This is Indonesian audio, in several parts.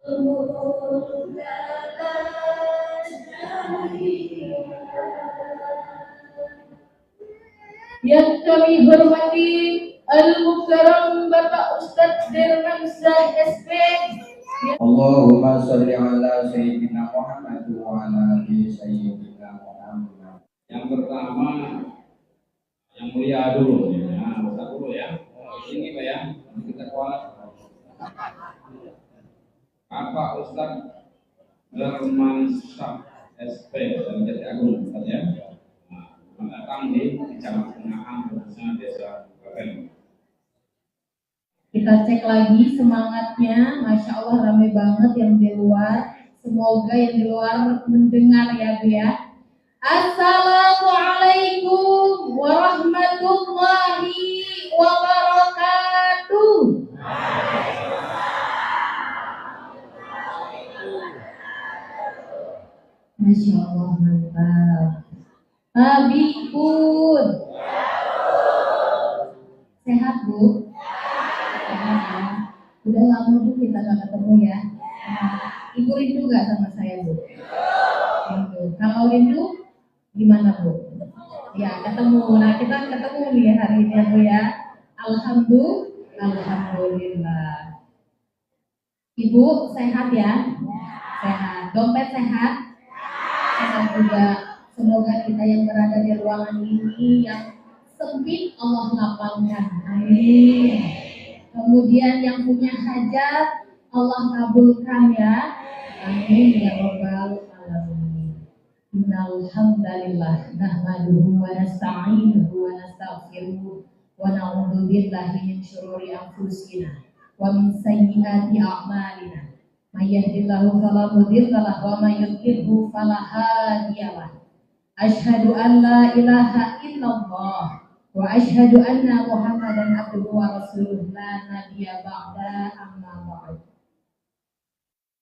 Yang kami hormati Al-Mukarram Bapak Ustadz Dirmansyah SP. Allahumma sholli ala Sayyidina Muhammad wa ala ali Sayyidina Muhammad. Yang pertama, yang mulia dulu, ya, Ustaz dulu ya. Ini Pak ya, nanti kita kuat. Bapak Ustadz Dirmansyah SP dari Jati Agung, Ustaz ya. Datang di Kecamatan Tengahan, khususnya Desa Kapen. Kita cek lagi semangatnya, Masya Allah ramai banget yang di luar. Semoga yang di luar mendengar ya Bu ya. Assalamualaikum warahmatullahi wabarakatuh. Masya Allah mantap. Abi pun sehat Bu? Sehat ya. Udah lama Bu kita gak ketemu ya. Ibu rindu gak sama saya Bu? Rindu. Kalau rindu gimana Bu? Ya ketemu. Nah kita ketemu nih hari ini ya Bu ya. Alhamdulillah. Ibu sehat ya? Sehat. Dompet sehat? Sehat juga. Semoga kita yang berada di ruangan ini yang sempit Allah lapangkan. Amin. Kemudian yang punya hajat Allah kabulkan ya. Amin ya rabbal alamin. Innal hamdalillah nahmaduhu wa nasta'inuhu wa nastaghfiruh wa na'udzu billahi min syururi anfusina wa min sayyiati a'malina. May yahdihillahu fala mudilla lahu wa may yudlilhu fala hadiyalah. Asyhadu an la ilaha illallah wa asyhadu anna Muhammadan abduhu wa rasuluh la nabiyya ba'da amma ba'd.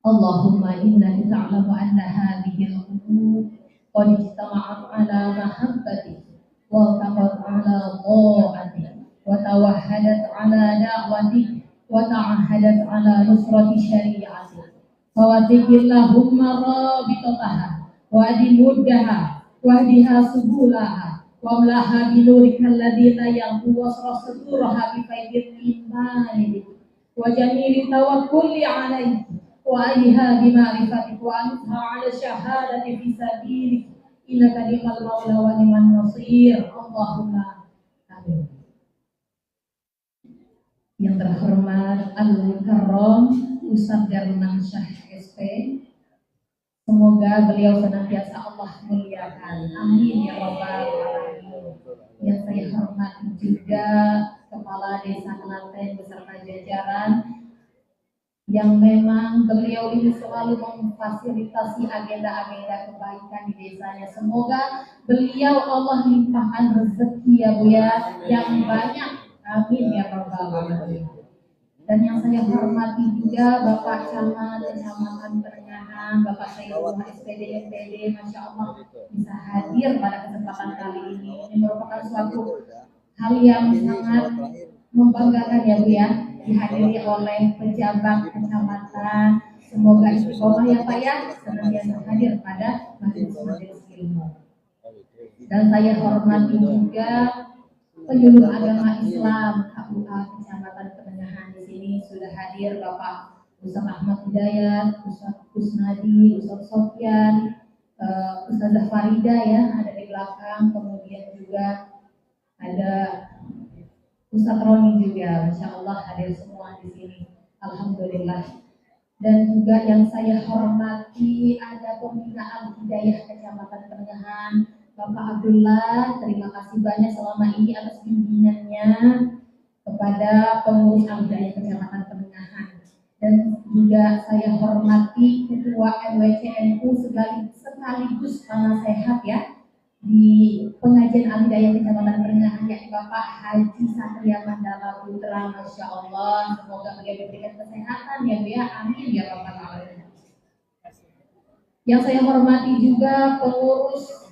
Allahumma innaka ta'lamu anna hadhihi al-qulub qad ijtama'at 'ala mahabbatik wa taqat 'ala ta'atik wa tawahhadat 'ala da'watik wa ta'ahadat 'ala nusrati syari'atik. Fawatikillahumma rabitataha wa adimuddaha wahdiha subulaha wa amlaha binurika alladhi la yanqu wasra suduraha bi faidil imani wa jamili tawakkuli alaik wa aliha bi ma'rifatik wa anha ala syahadati fi sabilik innaka ni'mal maula wa ni'man nasir. Allahumma amin. Yang terhormat Al-Mukarram Ustadz Dirmansyah SP, semoga beliau senantiasa Allah muliakan. Amin ya rabbal alamin. Yang saya hormati juga Kepala Desa Klaten beserta jajaran yang memang beliau ini selalu memfasilitasi agenda-agenda kebaikan di desanya. Semoga beliau Allah limpahkan rezeki ya Bu ya yang banyak. Amin ya rabbal alamin. Dan yang saya hormati juga Bapak Camat Kecamatan Perengahan, Bapak Sayyidullah SPD MPD, Masya Allah bisa hadir pada kesempatan kali ini. Ini merupakan suatu hal yang sangat membanggakan ya Bu ya, dihadiri oleh pejabat kecamatan. Semoga istiqomah ya Pak ya, senantiasa hadir pada majelis ilmu. Dan saya hormati juga penyuluh agama Islam KUA Kecamatan Perengahan. Di sini sudah hadir Bapak Ustaz Ahmad Hidayat, Ustaz Kusnadi, Ustaz Sofyan, Ustazah Farida ya ada di belakang, kemudian juga ada Ustaz Roni juga, Masya Allah hadir semua di sini. Alhamdulillah. Dan juga yang saya hormati ada Pembina Al-Hidayah Kecamatan Perengahan, Bapak Abdullah, terima kasih banyak selama ini atas bimbingannya kepada pengurus Al-Hidayah Kecamatan Perengahan. Dan juga saya hormati Ketua MWCNU sekaligus penasehat ya di pengajian Al-Hidayah Kecamatan Perengahan, yakni Bapak Haji Satria Mandala Putra. Masya Allah, semoga beliau diberikan kesehatan ya Bu ya, amin ya rabbal alamin. Yang saya hormati juga pengurus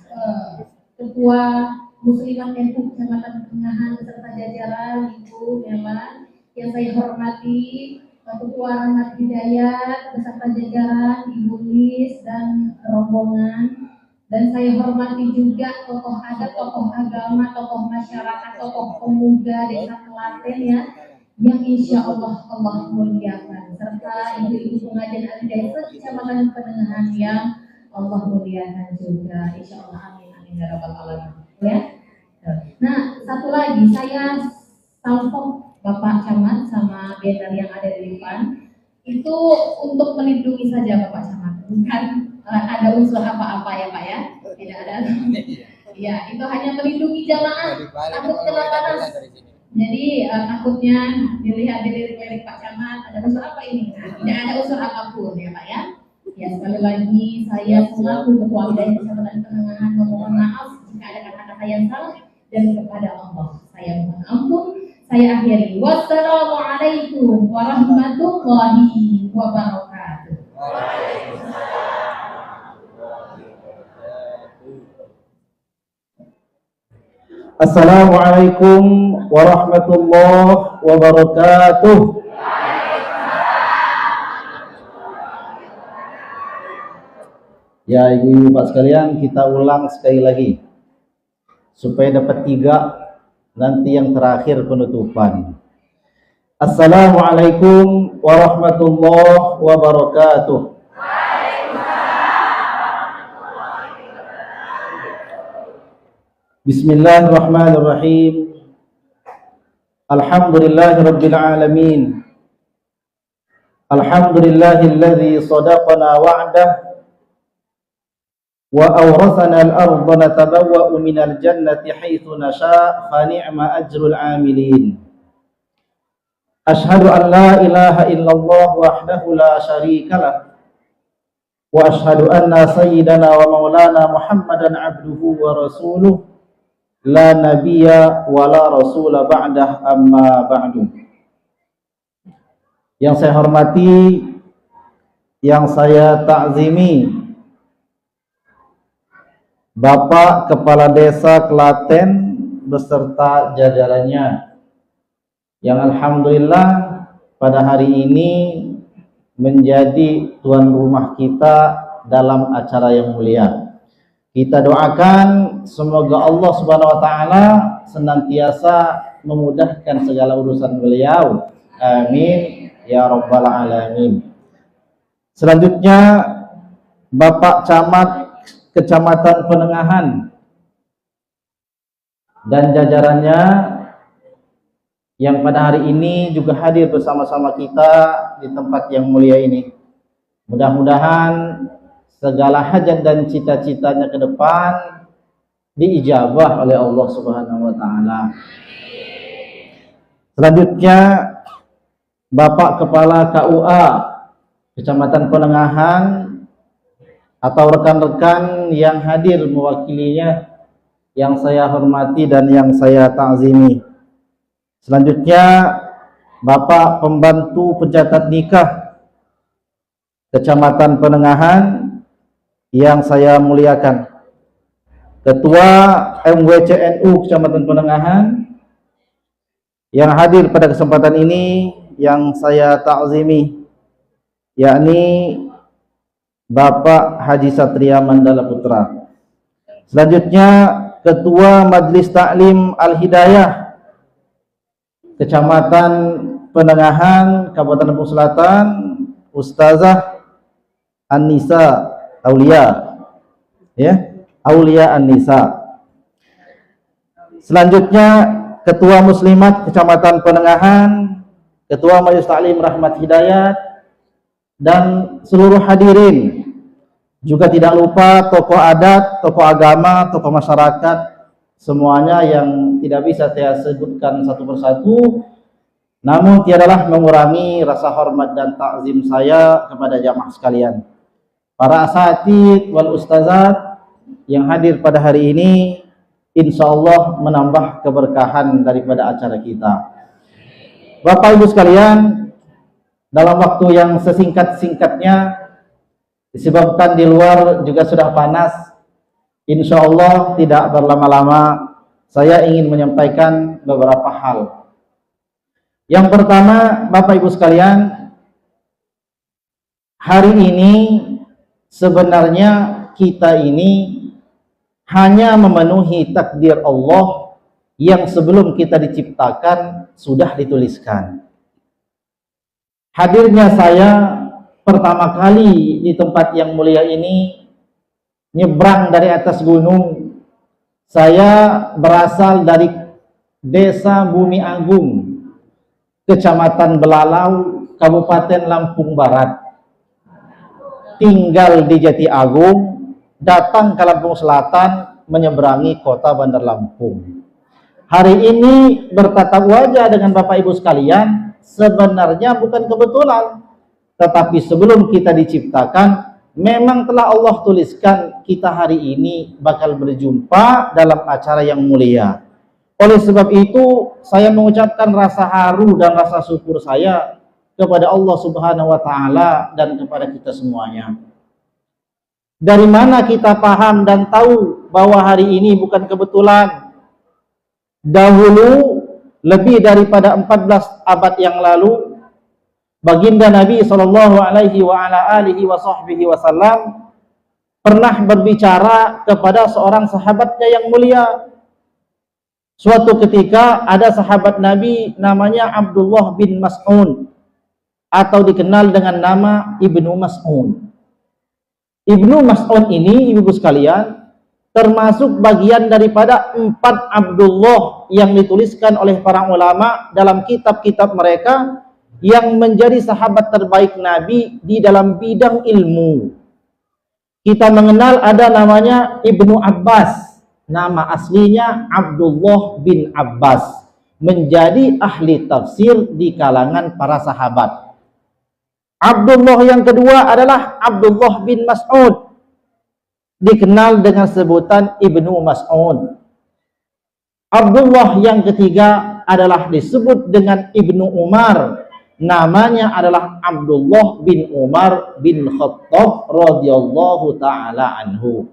Ketua Muslimat NU Kecamatan Perengahan beserta jajaran Ibu Melan. Yang saya hormati Ketua Rahmat Hidayat beserta jajaran Ibu Lis dan rombongan. Dan saya hormati juga tokoh adat, tokoh agama, tokoh masyarakat, tokoh pemuda Desa Klaten ya, yang insya Allah Allah muliakan, serta ibu-ibu pengajian Al-Hidayah Kecamatan Penengahan yang Allah muliakan juga, insya Allah, amin amin ya rabbal alamin ya. Nah, satu lagi saya salvo Bapak Camat sama banner yang ada di depan itu untuk melindungi saja Bapak Camat, bukan ada unsur apa-apa ya Pak ya, tidak ada. Ya, itu hanya melindungi jamaah takut kena panas. Jadi takutnya dilihat di lirik-lirik Pak Camat ada unsur apa ini? Tidak ada unsur apapun ya Pak ya. Ya, sekali lagi saya selaku Ketua Hidayah Kecamatan Penengahan memohon maaf jika ada kata-kata yang salah, dan kepada Allah saya mohon ampun. Saya akhiri. Wassalamualaikum warahmatullahi wabarakatuh. Assalamualaikum warahmatullahi wabarakatuh. Ya ibu-ibu Bapak sekalian, kita ulang sekali lagi supaya dapat 3, nanti yang terakhir penutupan. Assalamualaikum warahmatullahi wabarakatuh. Bismillahirrahmanirrahim. Alhamdulillahirabbil alamin. Alhamdulillahilladzi sadaqana wa'dah wa awrathana al-ardha natabawwa'u minal jannati haitsu nasha' fa ni'ma ajrul 'amilin. Ashhadu an la ilaha illallah wahdahu la syarika lah wa ashhadu anna sayyidana wa maulana Muhammadan 'abduhu wa rasuluh la nabiyya wa la rasula ba'dah, amma ba'du. Yang saya hormati, yang saya ta'zimi, Bapak Kepala Desa Klaten beserta jajarannya yang alhamdulillah pada hari ini menjadi tuan rumah kita dalam acara yang mulia. Kita doakan semoga Allah Subhanahu wa taala senantiasa memudahkan segala urusan beliau. Amin ya rabbal alamin. Selanjutnya Bapak Camat Kecamatan Penengahan dan jajarannya yang pada hari ini juga hadir bersama-sama kita di tempat yang mulia ini. Mudah-mudahan segala hajat dan cita-citanya ke depan diijabah oleh Allah Subhanahu wa taala. Selanjutnya Bapak Kepala KUA Kecamatan Penengahan atau rekan-rekan yang hadir mewakilinya yang saya hormati dan yang saya ta'zimi. Selanjutnya Bapak Pembantu Pencatat Nikah Kecamatan Penengahan yang saya muliakan, Ketua MWCNU Kecamatan Penengahan yang hadir pada kesempatan ini yang saya ta'zimi, yakni Bapak Haji Satria Mandala Putra. Selanjutnya Ketua Majelis Taklim Al-Hidayah Kecamatan Penengahan Kabupaten Lampung Selatan, Ustazah An-Nisa Aulia, ya, Aulia An-Nisa. Selanjutnya Ketua Muslimat Kecamatan Penengahan, Ketua Majelis Taklim Rahmat Hidayat, dan seluruh hadirin. Juga tidak lupa tokoh adat, tokoh agama, tokoh masyarakat, semuanya yang tidak bisa saya sebutkan satu persatu, namun tiadalah mengurangi rasa hormat dan takzim saya kepada jamaah sekalian. Para asatidz wal ustazat yang hadir pada hari ini, insya Allah menambah keberkahan daripada acara kita. Bapak Ibu sekalian, dalam waktu yang sesingkat-singkatnya, disebabkan di luar juga sudah panas, insya Allah tidak berlama-lama, saya ingin menyampaikan beberapa hal. Yang pertama, Bapak Ibu sekalian, hari ini sebenarnya kita ini hanya memenuhi takdir Allah yang sebelum kita diciptakan sudah dituliskan. Hadirnya saya pertama kali di tempat yang mulia ini, nyebrang dari atas gunung. Saya berasal dari Desa Bumi Agung, Kecamatan Belalau, Kabupaten Lampung Barat. Tinggal di Jati Agung, datang ke Lampung Selatan, menyeberangi kota Bandar Lampung. Hari ini bertatap wajah dengan Bapak Ibu sekalian, sebenarnya bukan kebetulan, tetapi sebelum kita diciptakan, memang telah Allah tuliskan kita hari ini bakal berjumpa dalam acara yang mulia. Oleh sebab itu, saya mengucapkan rasa haru dan rasa syukur saya kepada Allah Subhanahu wa Ta'ala dan kepada kita semuanya. Dari mana kita paham dan tahu bahwa hari ini bukan kebetulan? Dahulu, lebih daripada 14 abad yang lalu, baginda Nabi SAW pernah berbicara kepada seorang sahabatnya yang mulia. Suatu ketika ada sahabat Nabi namanya Abdullah bin Mas'ud, atau dikenal dengan nama Ibnu Mas'ud. Ibnu Mas'ud ini, ibu-ibu sekalian, termasuk bagian daripada 4 Abdullah yang dituliskan oleh para ulama dalam kitab-kitab mereka yang menjadi sahabat terbaik Nabi di dalam bidang ilmu. Kita mengenal ada namanya Ibnu Abbas, nama aslinya Abdullah bin Abbas, menjadi ahli tafsir di kalangan para sahabat. Abdullah yang kedua adalah Abdullah bin Mas'ud, dikenal dengan sebutan Ibnu Mas'ud. Abdullah yang ketiga adalah disebut dengan Ibnu Umar, namanya adalah Abdullah bin Umar bin Khattab radhiyallahu taala anhu.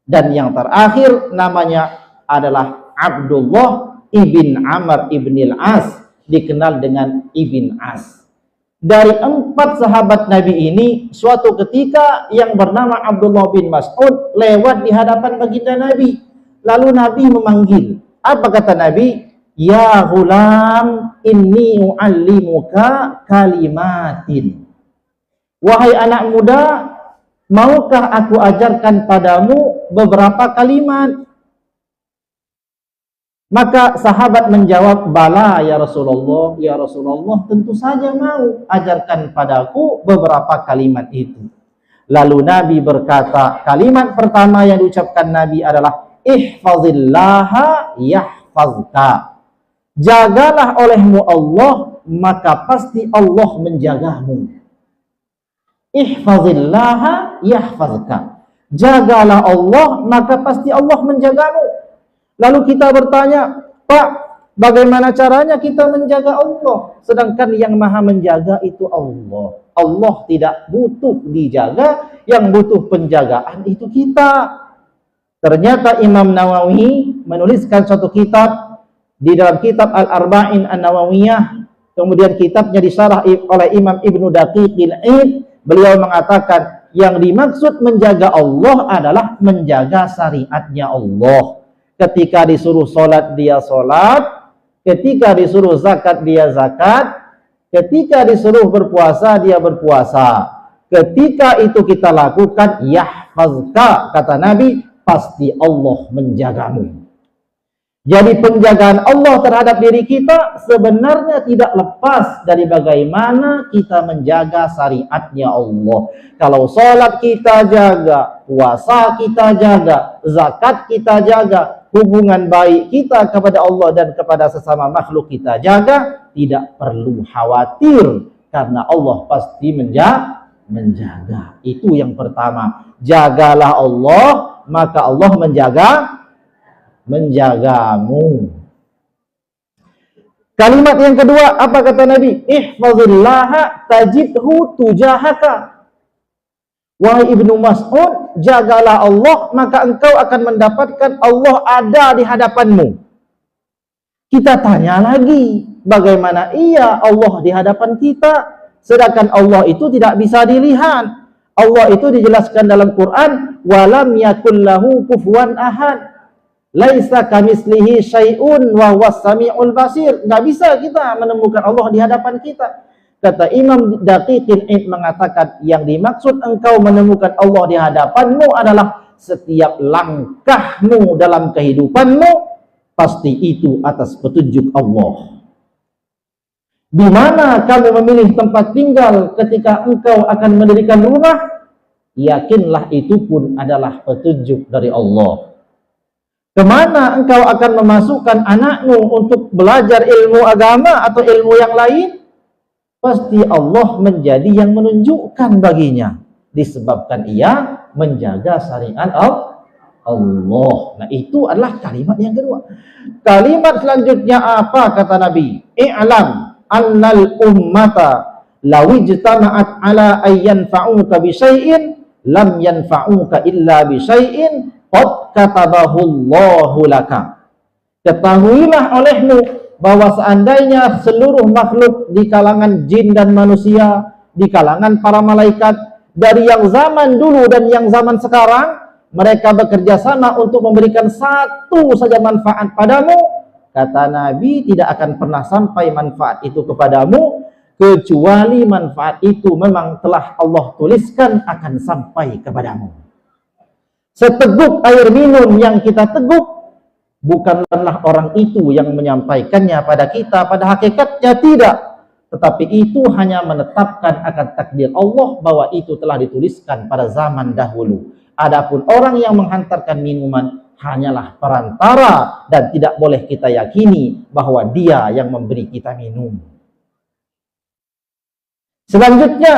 Dan yang terakhir namanya adalah Abdullah ibn Amr ibn al-As, dikenal dengan Ibn As. Dari 4 sahabat Nabi ini, suatu ketika yang bernama Abdullah bin Mas'ud lewat di hadapan baginda Nabi. Lalu Nabi memanggil. Apa kata Nabi? Ya ghulam, inni u'allimuka kalimatin. Wahai anak muda, maukah aku ajarkan padamu beberapa kalimat? Maka sahabat menjawab, bala ya Rasulullah, ya Rasulullah, tentu saja mau, ajarkan padaku beberapa kalimat itu. Lalu Nabi berkata, kalimat pertama yang diucapkan Nabi adalah ihfazillaha yahfazka. Jagalah olehmu Allah, maka pasti Allah menjagamu. Ihfazillaha yahfazka. Jagalah Allah, maka pasti Allah menjagamu. Lalu kita bertanya, Pak, bagaimana caranya kita menjaga Allah? Sedangkan yang maha menjaga itu Allah. Allah tidak butuh dijaga, yang butuh penjagaan itu kita. Ternyata Imam Nawawi menuliskan suatu kitab di dalam kitab Al-Arba'in An-Nawawiyah. Kemudian kitabnya disyarah oleh Imam Ibnu Daqiqil Id. Beliau mengatakan, yang dimaksud menjaga Allah adalah menjaga syariatnya Allah. Ketika disuruh sholat, dia sholat. Ketika disuruh zakat, dia zakat. Ketika disuruh berpuasa, dia berpuasa. Ketika itu kita lakukan, yahfazka, kata Nabi, pasti Allah menjagamu. Jadi penjagaan Allah terhadap diri kita sebenarnya tidak lepas dari bagaimana kita menjaga syariatnya Allah. Kalau sholat kita jaga, puasa kita jaga, zakat kita jaga, hubungan baik kita kepada Allah dan kepada sesama makhluk kita jaga, tidak perlu khawatir karena Allah pasti menjaga. Itu yang pertama. Jagalah Allah, maka Allah menjagamu. Kalimat yang kedua, apa kata Nabi? Ihfazillaha tajidhu tujahaka. Wahai Ibnu Mas'ud, jagalah Allah, maka engkau akan mendapatkan Allah ada di hadapanmu. Kita tanya lagi, bagaimana iya Allah di hadapan kita? Sedangkan Allah itu tidak bisa dilihat. Allah itu dijelaskan dalam Quran, walam yakul lahu kufuwan ahad. Laisa kamislihi syai'un wa huwas samiul basir. Enggak bisa kita menemukan Allah di hadapan kita. Kata Imam Daqiqil Id mengatakan, yang dimaksud engkau menemukan Allah di hadapanmu adalah setiap langkahmu dalam kehidupanmu pasti itu atas petunjuk Allah. Di mana kamu memilih tempat tinggal ketika engkau akan mendirikan rumah, yakinlah itu pun adalah petunjuk dari Allah. Kemana engkau akan memasukkan anakmu untuk belajar ilmu agama atau ilmu yang lain, pasti Allah menjadi yang menunjukkan baginya, disebabkan ia menjaga syariat Allah. Nah, itu adalah kalimat yang kedua. Kalimat selanjutnya apa kata Nabi? I'lam annal ummata law ijtama'at ala ayyan fa'uka bi syai'in lam yanfa'uka illa bi syai'in qad katabahu Allahu laka. Ketahuilah olehmu bahwa seandainya seluruh makhluk di kalangan jin dan manusia, di kalangan para malaikat, dari yang zaman dulu dan yang zaman sekarang, mereka bekerja sama untuk memberikan satu saja manfaat padamu, kata Nabi, tidak akan pernah sampai manfaat itu kepadamu kecuali manfaat itu memang telah Allah tuliskan akan sampai kepadamu. Seteguk air minum yang kita teguk, bukanlah orang itu yang menyampaikannya pada kita, pada hakikatnya tidak, tetapi itu hanya menetapkan akan takdir Allah bahwa itu telah dituliskan pada zaman dahulu. Adapun orang yang menghantarkan minuman hanyalah perantara dan tidak boleh kita yakini bahwa dia yang memberi kita minum. Selanjutnya,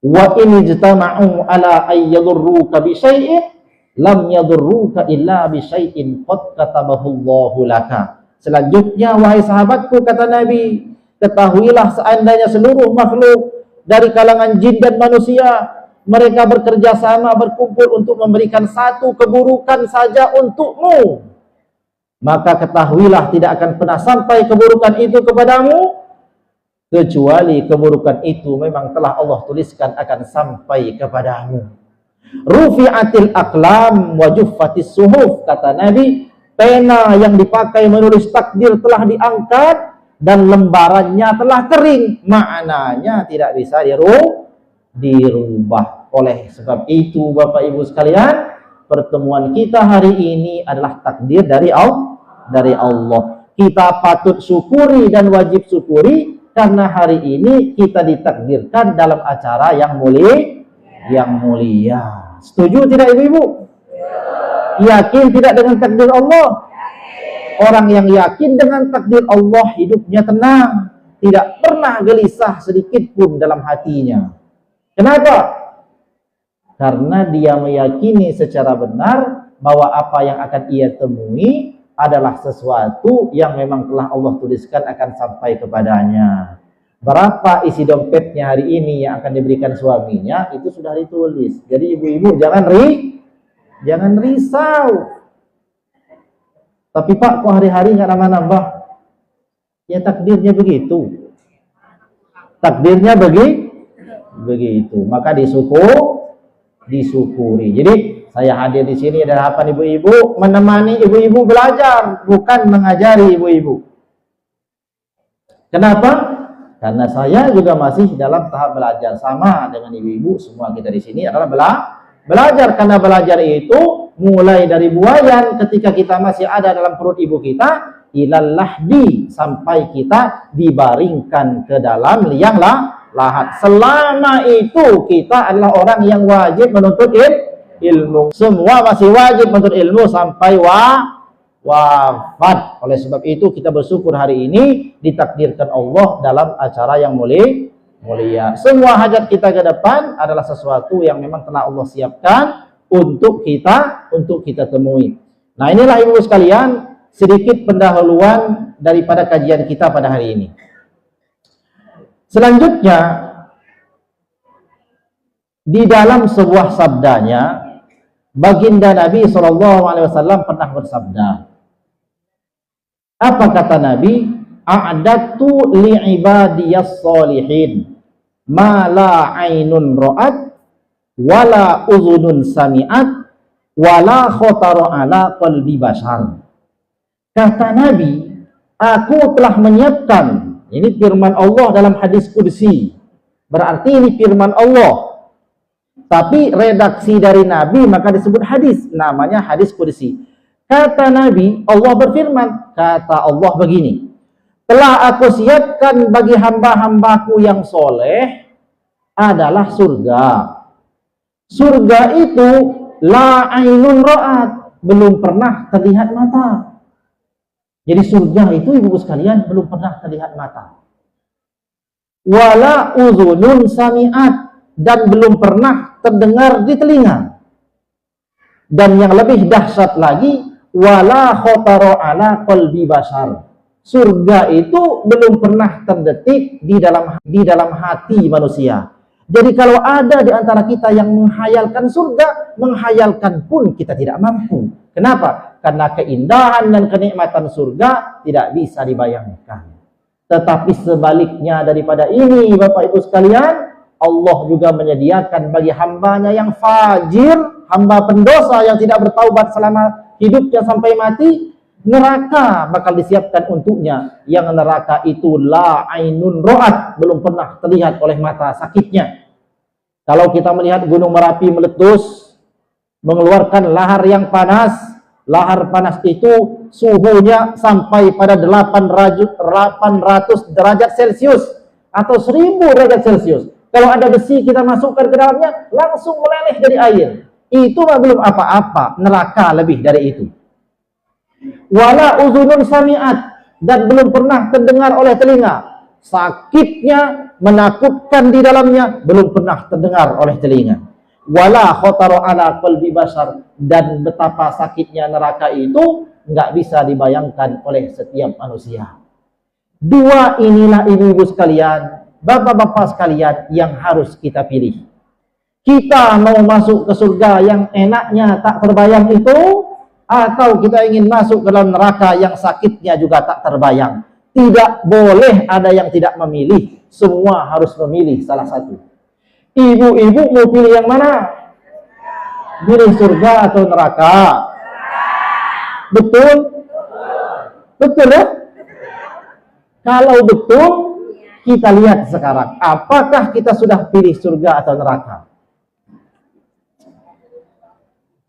wa in ijtama'u ala ay yadurruka bi syai'in lam yadurruka illa bi syai'in qad katabahu Allahu laka. Selanjutnya, wahai sahabatku, kata Nabi, ketahuilah seandainya seluruh makhluk dari kalangan jin dan manusia mereka bekerja sama berkumpul untuk memberikan satu keburukan saja untukmu, maka ketahuilah tidak akan pernah sampai keburukan itu kepadamu kecuali keburukan itu memang telah Allah tuliskan akan sampai kepadamu. Rufi'atil aqlam wa juffatis suhuf, kata Nabi, pena yang dipakai menulis takdir telah diangkat dan lembarannya telah kering, maknanya tidak bisa dirubah. Oleh sebab itu, Bapak Ibu sekalian, pertemuan kita hari ini adalah takdir dari Allah. Kita patut syukuri dan wajib syukuri karena hari ini kita ditakdirkan dalam acara yang mulia. Setuju tidak Ibu-ibu? Yakin tidak dengan takdir Allah? Orang yang yakin dengan takdir Allah hidupnya tenang, tidak pernah gelisah sedikit pun dalam hatinya. Kenapa? Karena dia meyakini secara benar bahwa apa yang akan ia temui adalah sesuatu yang memang telah Allah tuliskan akan sampai kepadanya. Berapa isi dompetnya hari ini yang akan diberikan suaminya, itu sudah ditulis. Jadi ibu-ibu jangan risau. Tapi Pak, kok hari-hari nggak nambah-nambah? Ya takdirnya begitu. Takdirnya begitu. Maka disyukuri. Jadi saya hadir di sini adalah apa ibu-ibu? Menemani ibu-ibu belajar, bukan mengajari ibu-ibu. Kenapa? Karena saya juga masih dalam tahap belajar, sama dengan ibu-ibu. Semua kita di sini adalah belajar. Karena belajar itu mulai dari buayan ketika kita masih ada dalam perut ibu kita, ilal lahdi, sampai kita dibaringkan ke dalam liang lahat. Selama itu kita adalah orang yang wajib menuntut ilmu. Semua masih wajib menuntut ilmu sampai wafat. Oleh sebab itu kita bersyukur hari ini ditakdirkan Allah dalam acara yang mulia. Semua hajat kita ke depan adalah sesuatu yang memang telah Allah siapkan untuk kita temui. Nah, inilah ibu sekalian sedikit pendahuluan daripada kajian kita pada hari ini. Selanjutnya, di dalam sebuah sabdanya, baginda Nabi SAW pernah bersabda. Apa kata Nabi? A'dadtu li'ibadiyas solihin ma la ainun ra'at wala udhunun sami'at wala khatara ala qalbi bashar. Kata Nabi, aku telah menyiapkan, ini firman Allah dalam hadis qudsi, berarti ini firman Allah, tapi redaksi dari Nabi maka disebut hadis, namanya hadis qudsi. Kata Nabi, Allah berfirman, kata Allah begini, telah aku siapkan bagi hamba-hambaku yang soleh adalah surga. Surga itu la ainun ra'at, belum pernah terlihat mata. Jadi surga itu ibu sekalian belum pernah terlihat mata. Wala uzunun sami'at, dan belum pernah terdengar di telinga. Dan yang lebih dahsyat lagi, wala khatara ala qalbi bashar. Surga itu belum pernah terdetik di dalam hati manusia. Jadi kalau ada di antara kita yang menghayalkan surga, menghayalkan pun kita tidak mampu. Kenapa? Karena keindahan dan kenikmatan surga tidak bisa dibayangkan. Tetapi sebaliknya daripada ini, Bapak Ibu sekalian, Allah juga menyediakan bagi hambanya yang fajir, hamba pendosa yang tidak bertaubat selama hidupnya sampai mati, neraka bakal disiapkan untuknya. Yang neraka itu la ainun ra'at, belum pernah terlihat oleh mata sakitnya. Kalau kita melihat gunung Merapi meletus, mengeluarkan lahar yang panas, lahar panas itu suhunya sampai pada 800 derajat Celcius atau 1000 derajat Celcius. Kalau ada besi kita masukkan ke dalamnya, langsung meleleh jadi air. Itu belum apa-apa, neraka lebih dari itu. Wala uzunun sami'at, dan belum pernah terdengar oleh telinga. Sakitnya, menakutkan di dalamnya, belum pernah terdengar oleh telinga. Wala khatara ala qalbi bashar, dan betapa sakitnya neraka itu nggak bisa dibayangkan oleh setiap manusia. Dua inilah ibu-ibu sekalian, bapak-bapak sekalian yang harus kita pilih. Kita mau masuk ke surga yang enaknya tak terbayang itu, atau kita ingin masuk ke dalam neraka yang sakitnya juga tak terbayang. Tidak boleh ada yang tidak memilih, semua harus memilih salah satu. Ibu-ibu mau pilih yang mana? Pilih surga atau neraka? Betul? Betul ya? Kalau betul, kita lihat sekarang, apakah kita sudah pilih surga atau neraka?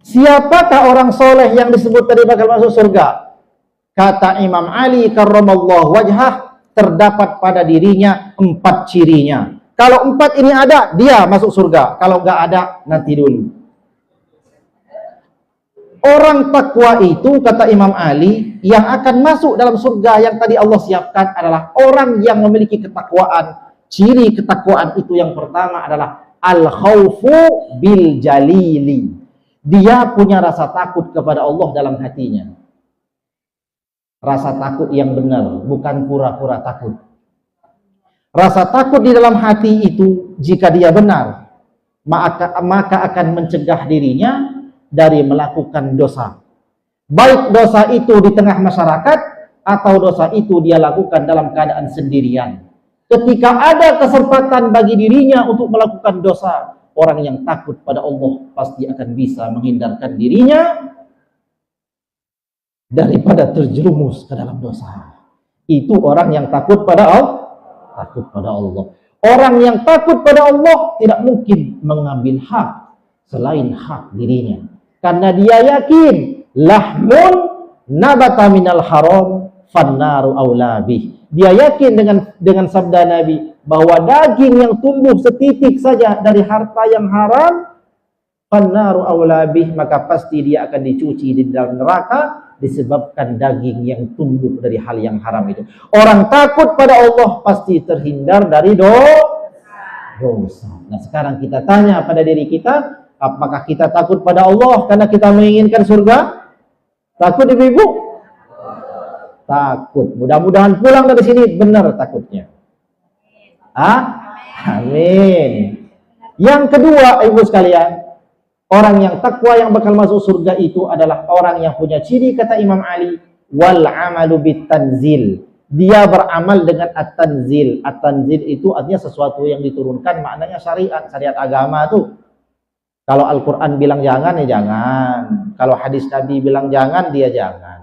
Siapakah orang soleh yang disebut tadi bakal masuk surga? Kata Imam Ali karramallahu wajhah, terdapat pada dirinya 4 cirinya. Kalau 4 ini ada, dia masuk surga. Kalau enggak ada, nanti dulu. Orang takwa itu, kata Imam Ali, yang akan masuk dalam surga yang tadi Allah siapkan adalah orang yang memiliki ketakwaan. Ciri ketakwaan itu yang pertama adalah al-khawfu bil jalili. Dia punya rasa takut kepada Allah dalam hatinya. Rasa takut yang benar, bukan pura-pura takut. Rasa takut di dalam hati itu, jika dia benar, maka akan mencegah dirinya dari melakukan dosa. Baik dosa itu di tengah masyarakat, atau dosa itu dia lakukan dalam keadaan sendirian. Ketika ada kesempatan bagi dirinya untuk melakukan dosa, orang yang takut pada Allah pasti akan bisa menghindarkan dirinya daripada terjerumus ke dalam dosa. Itu orang yang takut pada Allah. Takut pada Allah. Orang yang takut pada Allah tidak mungkin mengambil hak selain hak dirinya. Karena dia yakin lahmun nabata minal haram fannaru aulabih. Dia yakin dengan sabda Nabi bahwa daging yang tumbuh setitik saja dari harta yang haram, fannaru aulabih, maka pasti dia akan dicuci di dalam neraka disebabkan daging yang tumbuh dari hal yang haram itu. Orang takut pada Allah pasti terhindar dari dosa. Nah, sekarang kita tanya pada diri kita, apakah kita takut pada Allah karena kita menginginkan surga? Takut ibu-ibu? Takut. Mudah-mudahan pulang dari sini benar takutnya. Amin. Yang kedua, ibu sekalian, orang yang takwa yang bakal masuk surga itu adalah orang yang punya ciri, kata Imam Ali, wal amalu bit tanzil. dia beramal dengan at-tanzil. At-tanzil itu artinya sesuatu yang diturunkan, maknanya syariat, syariat agama tuh. Kalau Al-Quran bilang jangan, ya jangan. Kalau hadis Nabi bilang jangan, dia jangan.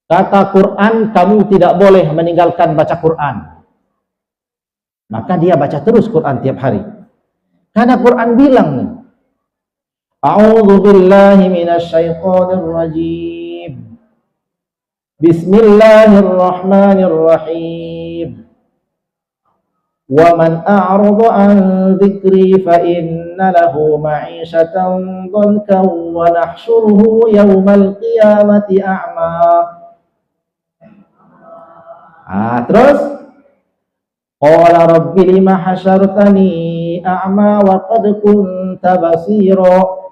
Kata Quran, kamu tidak boleh meninggalkan baca Quran. Maka dia baca terus Quran tiap hari. Karena Quran bilang nih, A'udzu billahi minasy syaithanir rajim. Bismillahirrahmanirrahim. Wa man a'rada an dzikri fa inna lahu ma'ishatan dhankan wa nahsyuruhu yaumal qiyamati a'ma. Terus qala rabbi lima hasyartani a'ma wa qad kunta basira.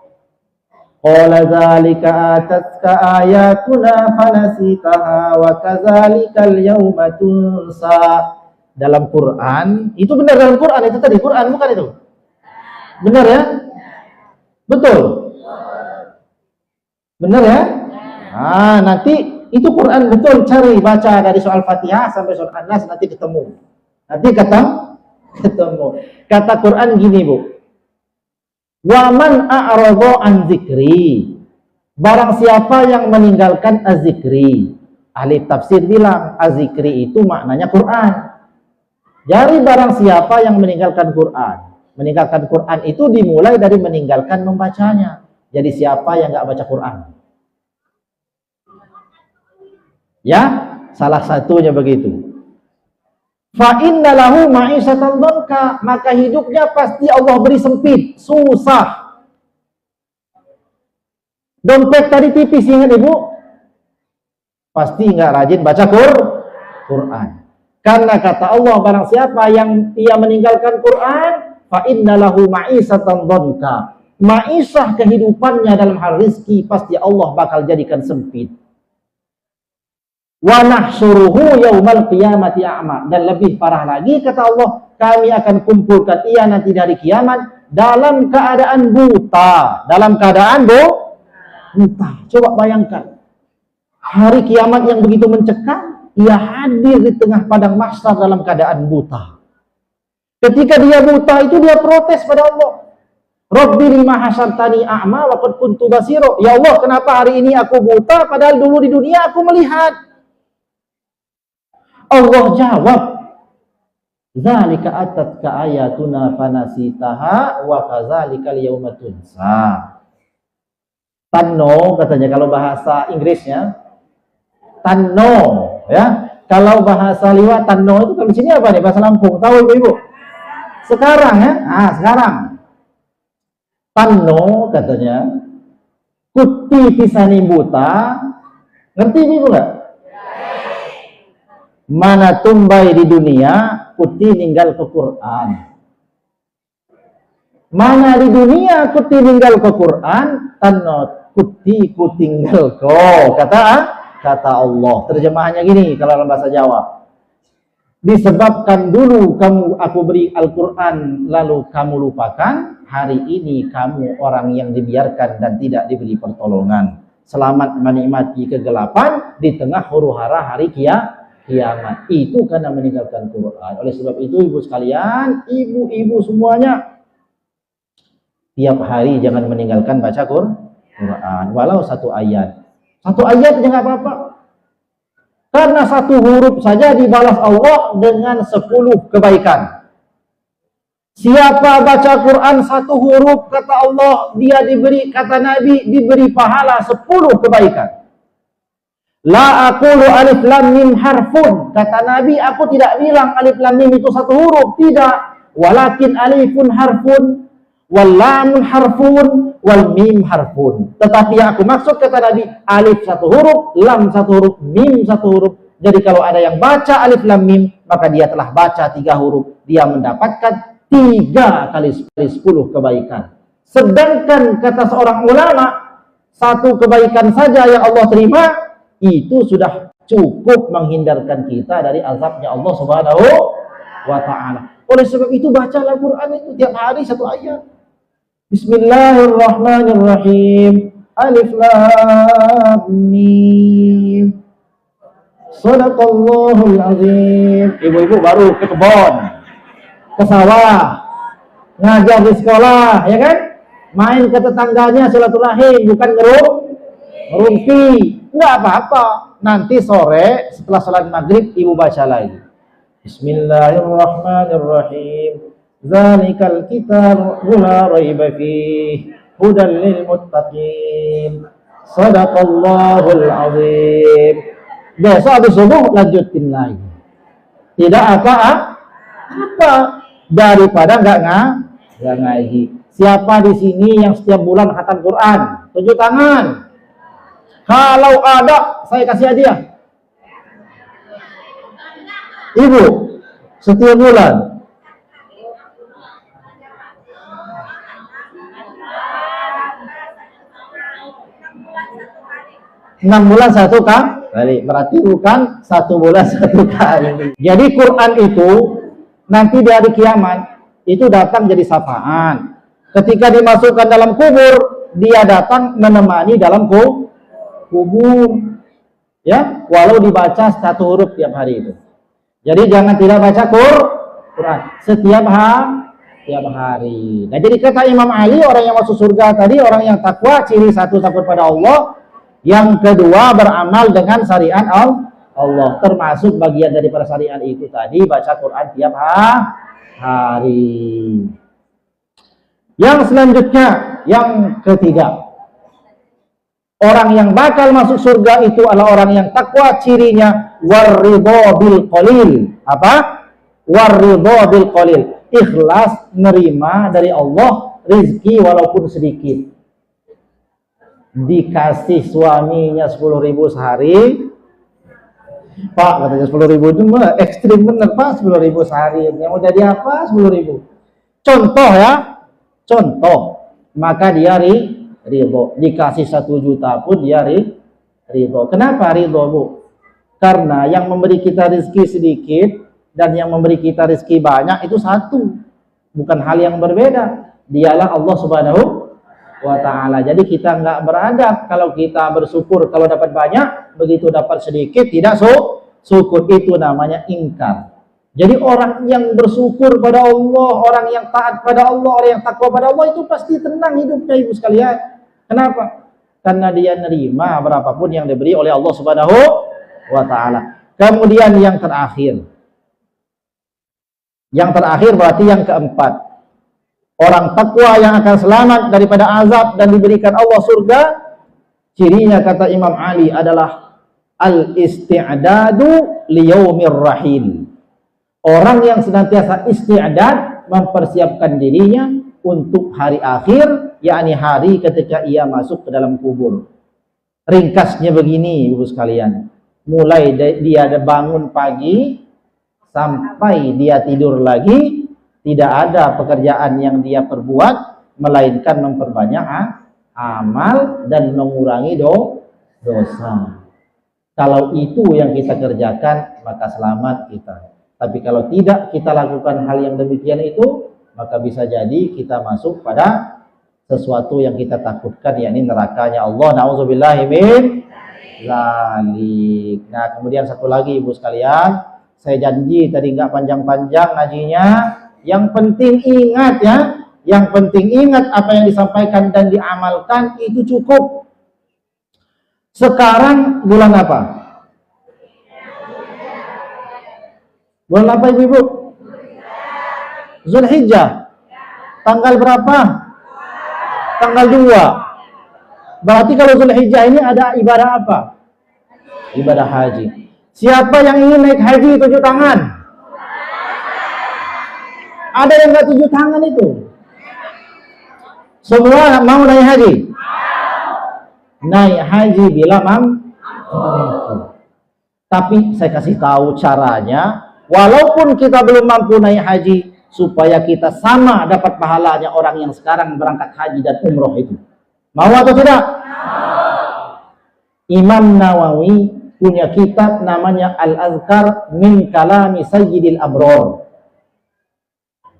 Qala dzalika atatka ayatuna fanasitaha wa kadzalikal yauma tunsa. Dalam Quran, itu benar dalam Quran, itu tadi Quran bukan itu? Benar ya? Betul? Benar ya? Nanti itu Quran betul, cari baca dari soal Fatihah sampai soal An-Nas nanti ketemu. Nanti ketemu. Kata Quran gini, Bu. Wa man a'rada an dzikri. Barang siapa yang meninggalkan az-zikri. Ahli tafsir bilang az-zikri itu maknanya Quran. Jadi barang siapa yang meninggalkan Quran. Meninggalkan Quran itu dimulai dari meninggalkan membacanya. Jadi siapa yang enggak baca Quran? Ya, salah satunya begitu. Fa inna lahu ma'isatan dhanka, maka hidupnya pasti Allah beri sempit, susah. Dompet tadi tipis, ingat Ibu? Pasti enggak rajin baca Quran. Karena kata Allah, barang siapa yang ia meninggalkan Quran, fa inna lahu ma'isatan dhanka. Ma'isah kehidupannya dalam hal rizki pasti Allah bakal jadikan sempit. Wa nahsyuruhu yaumal qiyamati a'ma. Dan lebih parah lagi kata Allah, kami akan kumpulkan ia nanti dari kiamat dalam keadaan buta. Dalam keadaan buta. Coba bayangkan. Hari kiamat yang begitu mencekam, ia hadir di tengah padang mahsyar dalam keadaan buta. Ketika dia buta itu dia protes pada Allah. Rabbi lima hasyartani a'ma wa qad kuntu basira. Ya Allah, kenapa hari ini aku buta padahal dulu di dunia aku melihat? Allah jawab, zalika atatka ayatuna fanasitaha wa kadzalika al-yauma tunsa. Tanno katanya kalau bahasa Inggrisnya, tanno ya. Kalau bahasa liwat tanno itu kalau di sini apa nih bahasa Lampung? Tahu Ibu? Sekarang ya. Sekarang. Tanno katanya kuti pisani buta. Ngerti Ibu enggak? Mana tumbai di dunia, kuti ninggal ke Quran. Mana di dunia kuti ninggal ke Quran, tanot kuti ku tinggal ko. Kata Allah. Terjemahannya gini kalau dalam bahasa Jawa. Disebabkan dulu aku beri Al-Quran lalu kamu lupakan, hari ini kamu orang yang dibiarkan dan tidak diberi pertolongan. Selamat menikmati kegelapan di tengah huru-hara hari kiamat. Itu karena meninggalkan Quran. Oleh sebab itu ibu sekalian, ibu-ibu semuanya, tiap hari jangan meninggalkan baca Quran. Walau satu ayat. Satu ayat aja nggak apa-apa. Karena satu huruf saja dibalas Allah dengan 10 kebaikan. Siapa baca Quran satu huruf, kata Allah, dia diberi, kata Nabi, diberi pahala 10 kebaikan. La aqulu alif lam mim harfun. Kata Nabi, aku tidak bilang alif lam mim itu satu huruf. Tidak. Walakin alifun harfun, wal lamun harfun, wal mim harfun. Tetapi yang aku maksud kata Nabi, alif satu huruf, lam satu huruf, mim satu huruf. Jadi kalau ada yang baca alif lam mim, maka dia telah baca 3 huruf. Dia mendapatkan 3 kali 10 kebaikan. Sedangkan kata seorang ulama, satu kebaikan saja yang Allah terima, itu sudah cukup menghindarkan kita dari azabnya Allah Subhanahu wa ta'ala. Oleh sebab itu bacalah Quran itu tiap hari 1 ayat. Bismillahirrahmanirrahim. Alif lam mim. Shadaqallahul azim. Ibu-ibu baru ke kebun, ke sawah, ngajar di sekolah, ya kan? Main ke tetangganya silaturahim, bukan ngerumpi. Enggak apa-apa. Nanti sore setelah salat maghrib ibu baca lagi. Bismillahirrahmanirrahim. Zalikal kitab la raiba fihi hudan lil muttaqin. Shadaqallahul azim. Besok habis subuh lanjutin lagi. Tidak apa daripada enggak ngaji. Siapa di sini yang setiap bulan khatam Quran? Tunjuk tangan. Kalau ada, saya kasih hadiah. Ibu, setiap bulan. Enam bulan satu kali. Berarti bukan 1 bulan 1 kali. Jadi Quran itu nanti di hari kiamat itu datang jadi syafaan. Ketika dimasukkan dalam kubur, dia datang menemani dalam kubur. Ya, walau dibaca 1 huruf tiap hari itu. Jadi jangan tidak baca Quran setiap hari. Nah, jadi kata Imam Ali, orang yang masuk surga tadi orang yang takwa, ciri 1 takut pada Allah, yang kedua beramal dengan syariat Allah. Termasuk bagian daripada syariat itu tadi baca Quran tiap hari. Yang selanjutnya, yang ketiga, orang yang bakal masuk surga itu adalah orang yang takwa, cirinya waridho bil qalil. Apa? Waridho bil qalil. Ikhlas nerima dari Allah rezeki walaupun sedikit. Dikasih suaminya 10.000 sehari. Pak, katanya 10.000 itu mah ekstrim bener, Pak. 10.000 sehari. Yang mau jadi apa? 10.000. Contoh ya. Contoh, maka dia ridho. Dikasih 1 juta pun dia ridho. Kenapa ridho, Bu? Karena yang memberi kita rezeki sedikit dan yang memberi kita rezeki banyak itu satu, bukan hal yang berbeda. Dialah Allah Subhanahu wa ta'ala. Jadi kita nggak beradab kalau kita bersyukur kalau dapat banyak, begitu dapat sedikit tidak syukur. Itu namanya ingkar. Jadi orang yang bersyukur pada Allah, orang yang taat pada Allah, orang yang takwa pada Allah itu pasti tenang hidupnya, ibu sekalian. Kenapa? Karena dia nerima berapapun yang diberi oleh Allah Subhanahu wa ta'ala. Kemudian yang terakhir. Yang terakhir berarti yang keempat. Orang takwa yang akan selamat daripada azab dan diberikan Allah surga, cirinya kata Imam Ali adalah al-isti'dadu liyaumir rahil. Orang yang senantiasa isti'dad, mempersiapkan dirinya untuk hari akhir, yakni hari ketika ia masuk ke dalam kubur. Ringkasnya begini, ibu sekalian. Mulai dia bangun pagi sampai dia tidur lagi, tidak ada pekerjaan yang dia perbuat melainkan memperbanyak amal dan mengurangi dosa. Kalau itu yang kita kerjakan, maka selamat kita. Tapi kalau tidak kita lakukan hal yang demikian itu, maka bisa jadi kita masuk pada sesuatu yang kita takutkan, yakni nerakanya Allah. Nauzubillahi min dzalik. Nah, kemudian satu lagi ibu sekalian, saya janji tadi nggak panjang-panjang ngajinya. Yang penting ingat ya, yang penting ingat apa yang disampaikan dan diamalkan itu cukup. Sekarang bulan apa? Bulan apa ibu? Zulhijjah. Tanggal berapa? Tanggal 2. Berarti kalau Zulhijjah ini ada ibadah apa? Ibadah haji. Siapa yang ingin naik haji tunjuk tangan? Ada yang nggak tunjuk tangan itu? Semua mau naik haji? Naik haji bila mampu. Tapi saya kasih tahu caranya. Walaupun kita belum mampu naik haji, supaya kita sama dapat pahalanya orang yang sekarang berangkat haji dan umroh itu. Mau atau tidak? Imam Nawawi punya kitab namanya Al-Azkar min Kalami Sayyidil Abror.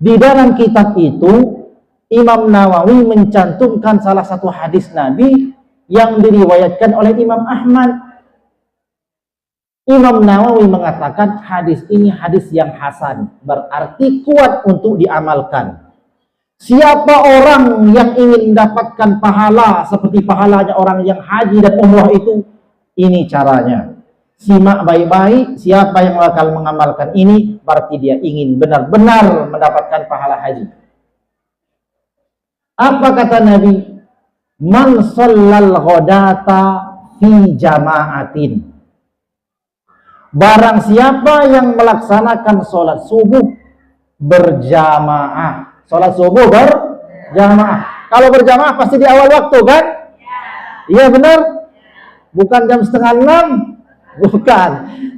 Di dalam kitab itu, Imam Nawawi mencantumkan salah satu hadis Nabi yang diriwayatkan oleh Imam Ahmad. Imam Nawawi mengatakan hadis ini hadis yang hasan, berarti kuat untuk diamalkan. Siapa orang yang ingin mendapatkan pahala seperti pahalanya orang yang haji dan umrah itu, ini caranya. Simak baik-baik, siapa yang akan mengamalkan ini, berarti dia ingin benar-benar mendapatkan pahala haji. Apa kata Nabi? Man shallal ghadata fi jama'atin. Barang siapa yang melaksanakan sholat subuh berjamaah. Sholat subuh berjamaah. Kalau berjamaah pasti di awal waktu kan? Iya benar? Bukan jam 5:30. Bukan.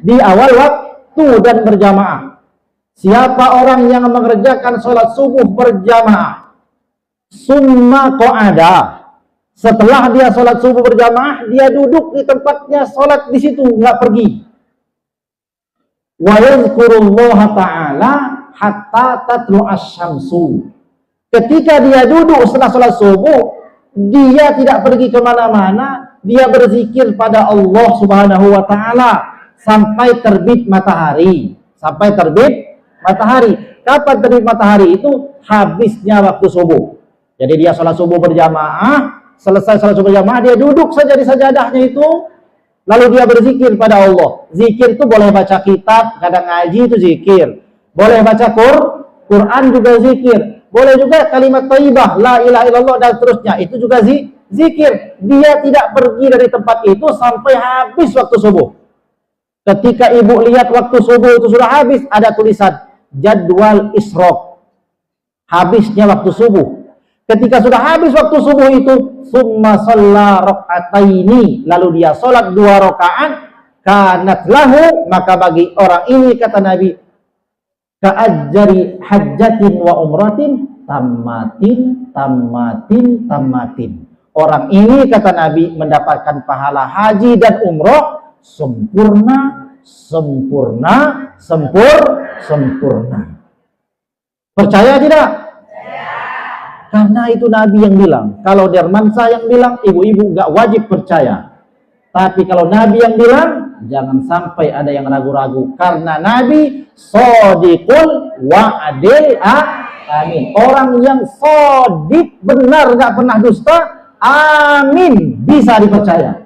Di awal waktu dan berjamaah. Siapa orang yang mengerjakan sholat subuh berjamaah, summa qa'ada, setelah dia sholat subuh berjamaah, dia duduk di tempatnya sholat di situ, nggak pergi. Wa yadhkurullaha ta'ala hatta tatlu'asy syamsu. Ketika dia duduk setelah sholat subuh, dia tidak pergi kemana-mana, dia berzikir pada Allah Subhanahu wa Ta'ala sampai terbit matahari. Sampai terbit matahari. Kapan terbit matahari itu? Habisnya waktu subuh. Jadi dia sholat subuh berjamaah, selesai sholat subuh berjamaah, dia duduk saja di sajadahnya itu, lalu dia berzikir pada Allah. Zikir itu boleh baca kitab, kadang ngaji itu zikir. Boleh baca Quran juga zikir. Boleh juga kalimat thayyibah, la ilaha illallah dan seterusnya. Itu juga zikir. Dia tidak pergi dari tempat itu sampai habis waktu subuh. Ketika ibu lihat waktu subuh itu sudah habis, ada tulisan jadwal isyraq. Habisnya waktu subuh. Ketika sudah habis waktu subuh itu, summa shalla raka'ataini, lalu dia sholat 2 rakaat, kanat lahu, maka bagi orang ini kata Nabi, ka'ajjari hajjatin wa umratin tammatin. Orang ini kata Nabi mendapatkan pahala haji dan umroh sempurna. Percaya tidak? Karena itu Nabi yang bilang. Kalau Dermansa yang bilang, ibu-ibu gak wajib percaya. Tapi kalau Nabi yang bilang, jangan sampai ada yang ragu-ragu. Karena Nabi shodiqul wa'adil amin. Orang yang shodik, benar gak pernah dusta, amin, bisa dipercaya.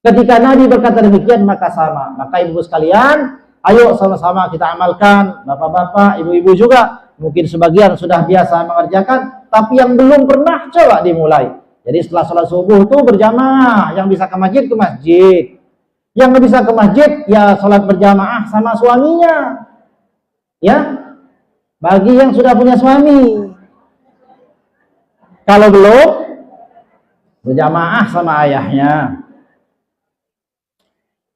Ketika Nabi berkata demikian, maka sama. Maka ibu sekalian, ayo sama-sama kita amalkan. Bapak-bapak, ibu-ibu juga. Mungkin sebagian sudah biasa mengerjakan, tapi yang belum pernah, coba dimulai. Jadi setelah sholat subuh itu berjamaah. Yang bisa ke masjid, ke masjid. Yang nggak bisa ke masjid, ya sholat berjamaah sama suaminya. Ya, bagi yang sudah punya suami. Kalau belum, berjamaah sama ayahnya.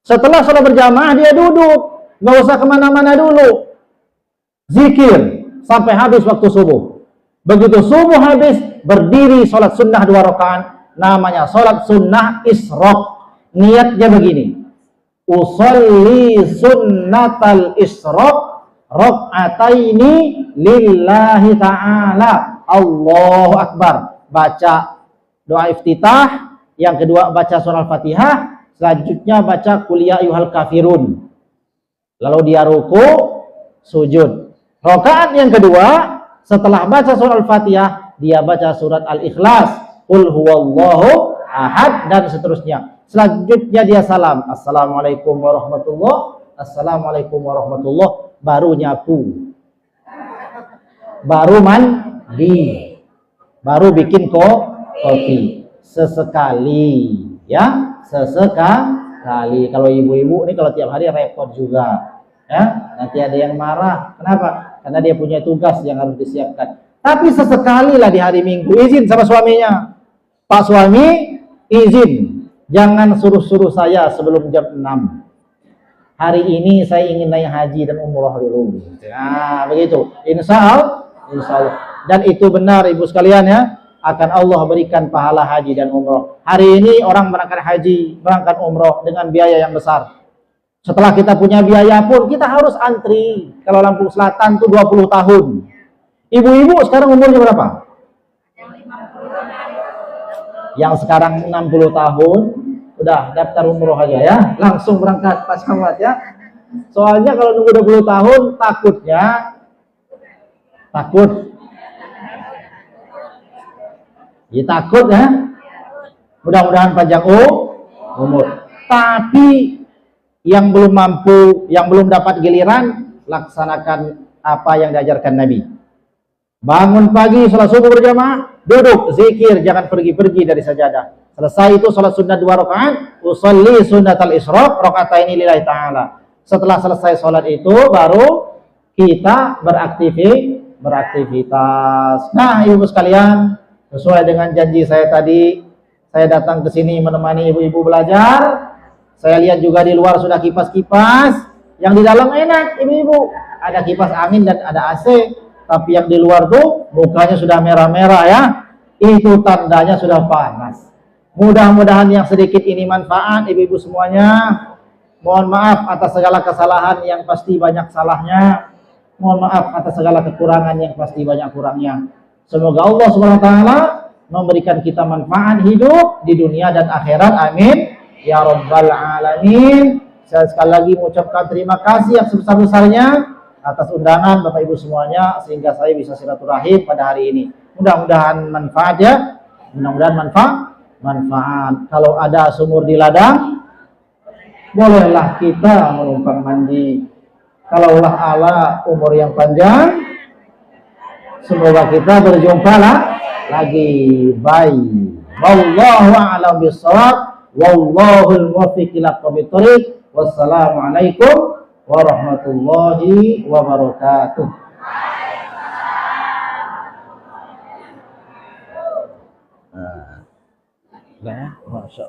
Setelah sholat berjamaah, dia duduk. Nggak usah kemana-mana dulu. Zikir sampai habis waktu subuh. Begitu subuh habis, berdiri sholat sunnah 2 rakaat, namanya sholat sunnah isyraq. Niatnya begini, usolli sunnatal isyraq raka'ataini lillahi ta'ala, Allahu akbar. Baca doa iftitah, yang kedua baca surah Al-Fatihah, selanjutnya baca qul ya ayyuhal kafirun. Lalu dia ruku, sujud. Rakaat yang kedua, setelah baca surah Al-Fatihah, dia baca surat Al-Ikhlas, qul huwallahu ahad, dan seterusnya. Selanjutnya dia salam, assalamualaikum warahmatullahi, assalamualaikum warahmatullahi, baru nyapu, baru mandi, baru bikin kopi. Sesekali, ya, sesekali. Kalau ibu-ibu ini kalau tiap hari repot juga, ya, nanti ada yang marah. Kenapa? Karena dia punya tugas yang harus disiapkan. Tapi sesekali lah di hari Minggu, izin sama suaminya. Pak suami, izin. Jangan suruh-suruh saya sebelum jam 6. Hari ini saya ingin naik haji dan umroh dulu. Nah, begitu. Insya Allah. Dan itu benar ibu sekalian ya. Akan Allah berikan pahala haji dan umroh. Hari ini orang berangkat haji, berangkat umroh dengan biaya yang besar. Setelah kita punya biaya pun, kita harus antri. Kalau Lampung Selatan tuh 20 tahun. Ibu-ibu sekarang umurnya berapa? Yang sekarang 60 tahun, udah daftar umroh aja ya, langsung berangkat Pak Samad ya. Soalnya kalau nunggu 20 tahun takutnya takut ya. Mudah-mudahan panjang umur. Tapi yang belum mampu, yang belum dapat giliran, laksanakan apa yang diajarkan Nabi. Bangun pagi, sholat subuh berjamaah, duduk, zikir, jangan pergi-pergi dari sajadah. Selesai itu sholat sunnah 2 rakaat, usolli sunnatal isyraq rakaataini lillahi ta'ala. Setelah selesai sholat itu, baru kita beraktivitas. Nah, ibu sekalian, sesuai dengan janji saya tadi, saya datang ke sini menemani ibu-ibu belajar. Saya lihat juga di luar sudah kipas-kipas, yang di dalam enak ibu-ibu. Ada kipas angin dan ada AC, tapi yang di luar tuh mukanya sudah merah-merah ya. Itu tandanya sudah panas. Mudah-mudahan yang sedikit ini manfaat ibu-ibu semuanya. Mohon maaf atas segala kesalahan yang pasti banyak salahnya. Mohon maaf atas segala kekurangan yang pasti banyak kurangnya. Semoga Allah SWT memberikan kita manfaat hidup di dunia dan akhirat. Amin ya rabbal alamin. Saya sekali lagi mengucapkan terima kasih yang sebesar-besarnya atas undangan Bapak Ibu semuanya, sehingga saya bisa silaturahim pada hari ini. Mudah-mudahan manfaat ya. Mudah-mudahan manfaat. Kalau ada sumur di ladang, bolehlah kita menumpang mandi. Kalaulah Allah umur yang panjang, semoga kita berjumpa lagi. Bye. Wallahu a'lam bishawab. Wallahul muwaffiq ila aqwamit thoriq. Wassalamualaikum warahmatullahi wabarakatuh. Nah, masya